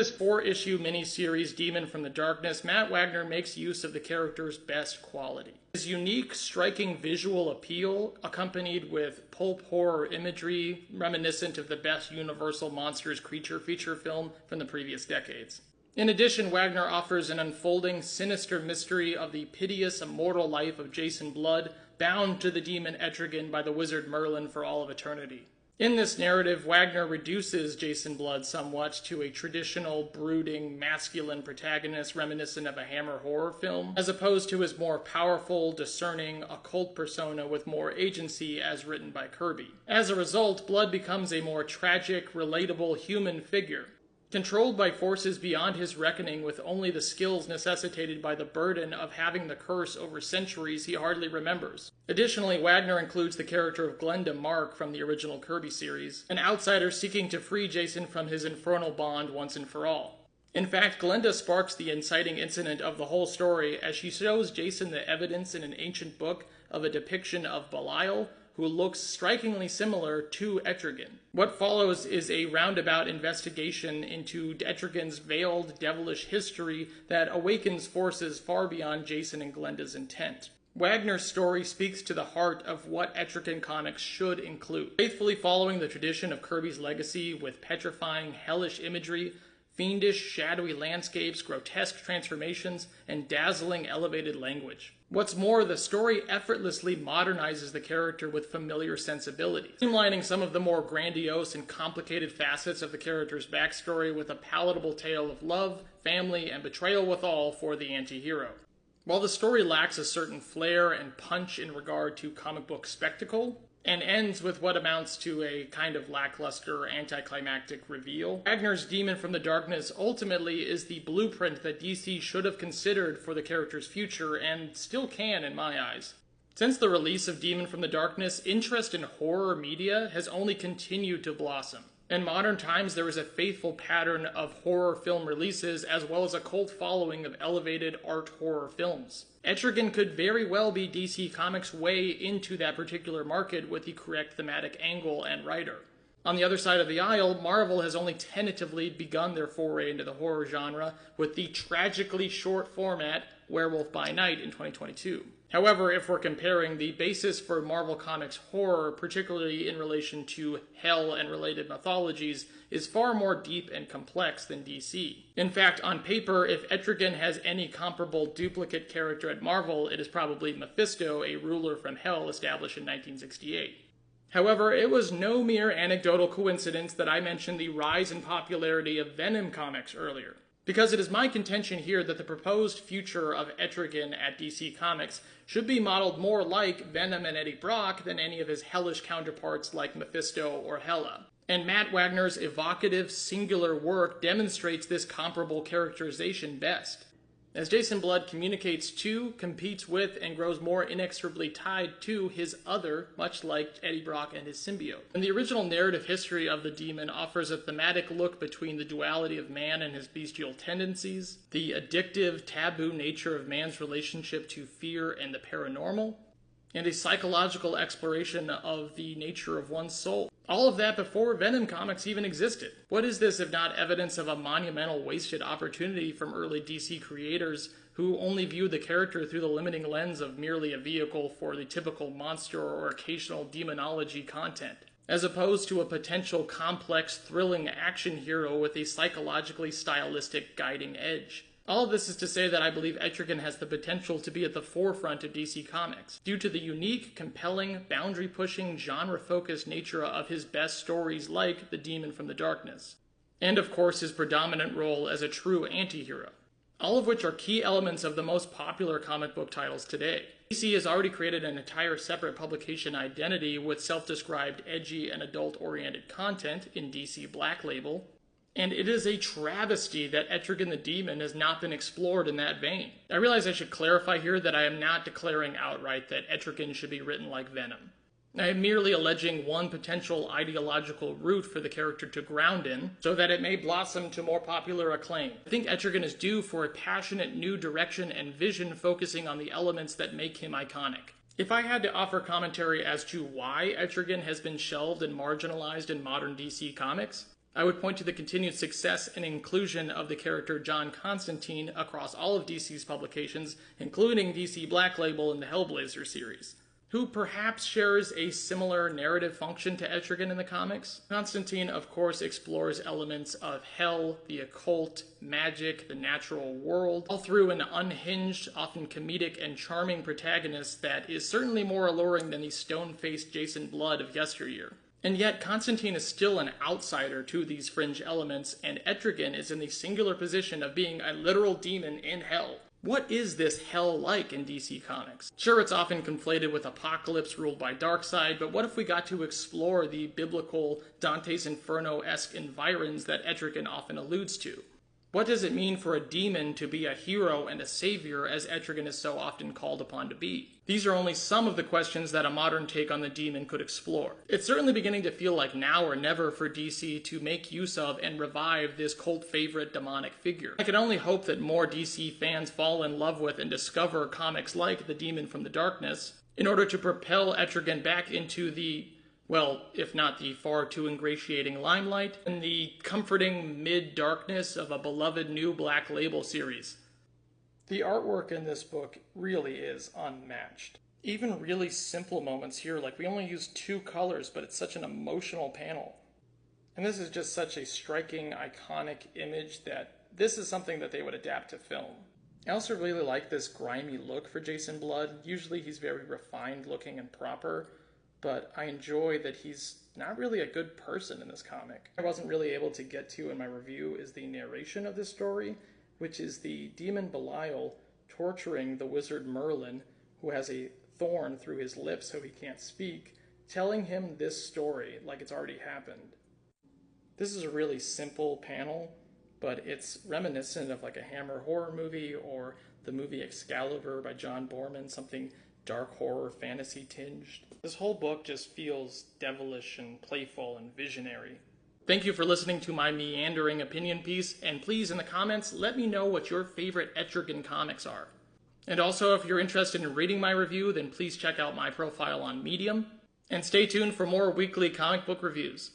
This 4-issue miniseries, Demon from the Darkness, Matt Wagner makes use of the character's best quality. His unique, striking visual appeal, accompanied with pulp horror imagery reminiscent of the best Universal Monsters creature feature film from the previous decades. In addition, Wagner offers an unfolding, sinister mystery of the piteous, immortal life of Jason Blood, bound to the demon Etrigan by the wizard Merlin for all of eternity. In this narrative, Wagner reduces Jason Blood somewhat to a traditional, brooding, masculine protagonist reminiscent of a Hammer horror film, as opposed to his more powerful, discerning, occult persona with more agency as written by Kirby. As a result, Blood becomes a more tragic, relatable human figure, controlled by forces beyond his reckoning with only the skills necessitated by the burden of having the curse over centuries he hardly remembers. Additionally, Wagner includes the character of Glenda Mark from the original Kirby series, an outsider seeking to free Jason from his infernal bond once and for all. In fact, Glenda sparks the inciting incident of the whole story as she shows Jason the evidence in an ancient book of a depiction of Belial, who looks strikingly similar to Etrigan. What follows is a roundabout investigation into Etrigan's veiled, devilish history that awakens forces far beyond Jason and Glenda's intent. Wagner's story speaks to the heart of what Etrigan comics should include, faithfully following the tradition of Kirby's legacy with petrifying, hellish imagery, fiendish, shadowy landscapes, grotesque transformations, and dazzling, elevated language. What's more, the story effortlessly modernizes the character with familiar sensibility, streamlining some of the more grandiose and complicated facets of the character's backstory with a palatable tale of love, family, and betrayal withal for the anti-hero. While the story lacks a certain flair and punch in regard to comic book spectacle, and ends with what amounts to a kind of lackluster, anticlimactic reveal, Wagner's Demon from the Darkness ultimately is the blueprint that DC should have considered for the character's future, and still can in my eyes. Since the release of Demon from the Darkness, interest in horror media has only continued to blossom. In modern times, there is a faithful pattern of horror film releases, as well as a cult following of elevated art horror films. Etrigan could very well be DC Comics' way into that particular market with the correct thematic angle and writer. On the other side of the aisle, Marvel has only tentatively begun their foray into the horror genre with the tragically short format Werewolf by Night in 2022. However, if we're comparing, the basis for Marvel Comics horror, particularly in relation to hell and related mythologies, is far more deep and complex than DC. In fact, on paper, if Etrigan has any comparable duplicate character at Marvel, it is probably Mephisto, a ruler from hell established in 1968. However, it was no mere anecdotal coincidence that I mentioned the rise in popularity of Venom comics earlier, because it is my contention here that the proposed future of Etrigan at DC Comics should be modeled more like Venom and Eddie Brock than any of his hellish counterparts like Mephisto or Hela. And Matt Wagner's evocative, singular work demonstrates this comparable characterization best, as Jason Blood communicates to, competes with, and grows more inexorably tied to his other, much like Eddie Brock and his symbiote. And the original narrative history of the demon offers a thematic look between the duality of man and his bestial tendencies, the addictive, taboo nature of man's relationship to fear and the paranormal, and a psychological exploration of the nature of one's soul. All of that before Venom comics even existed. What is this if not evidence of a monumental wasted opportunity from early DC creators who only viewed the character through the limiting lens of merely a vehicle for the typical monster or occasional demonology content, as opposed to a potential complex, thrilling action hero with a psychologically stylistic guiding edge? All of this is to say that I believe Etrigan has the potential to be at the forefront of DC Comics, due to the unique, compelling, boundary-pushing, genre-focused nature of his best stories like The Demon from the Darkness, and of course his predominant role as a true anti-hero, all of which are key elements of the most popular comic book titles today. DC has already created an entire separate publication identity with self-described edgy and adult-oriented content in DC Black Label, and it is a travesty that Etrigan the Demon has not been explored in that vein. I realize I should clarify here that I am not declaring outright that Etrigan should be written like Venom. I am merely alleging one potential ideological route for the character to ground in, so that it may blossom to more popular acclaim. I think Etrigan is due for a passionate new direction and vision focusing on the elements that make him iconic. If I had to offer commentary as to why Etrigan has been shelved and marginalized in modern DC Comics, I would point to the continued success and inclusion of the character John Constantine across all of DC's publications, including DC Black Label and the Hellblazer series, who perhaps shares a similar narrative function to Etrigan in the comics. Constantine, of course, explores elements of hell, the occult, magic, the natural world, all through an unhinged, often comedic and charming protagonist that is certainly more alluring than the stone-faced Jason Blood of yesteryear. And yet, Constantine is still an outsider to these fringe elements, and Etrigan is in the singular position of being a literal demon in hell. What is this hell like in DC Comics? Sure, it's often conflated with Apocalypse ruled by Darkseid, but what if we got to explore the biblical Dante's Inferno-esque environs that Etrigan often alludes to? What does it mean for a demon to be a hero and a savior, as Etrigan is so often called upon to be? These are only some of the questions that a modern take on the demon could explore. It's certainly beginning to feel like now or never for DC to make use of and revive this cult favorite demonic figure. I can only hope that more DC fans fall in love with and discover comics like The Demon from the Darkness in order to propel Etrigan back into the, well, if not the far too ingratiating limelight, and the comforting mid-darkness of a beloved new Black Label series. The artwork in this book really is unmatched. Even really simple moments here, like we only use 2 colors, but it's such an emotional panel. And this is just such a striking, iconic image that this is something that they would adapt to film. I also really like this grimy look for Jason Blood. Usually he's very refined looking and proper, but I enjoy that he's not really a good person in this comic. I wasn't really able to get to in my review is the narration of this story, which is the demon Belial torturing the wizard Merlin, who has a thorn through his lips so he can't speak, telling him this story like it's already happened. This is a really simple panel, but it's reminiscent of like a Hammer horror movie or the movie Excalibur by John Borman, something dark horror fantasy tinged. This whole book just feels devilish and playful and visionary. Thank you for listening to my meandering opinion piece, and please in the comments let me know what your favorite Etrigan comics are. And also, if you're interested in reading my review, then please check out my profile on Medium, and stay tuned for more weekly comic book reviews.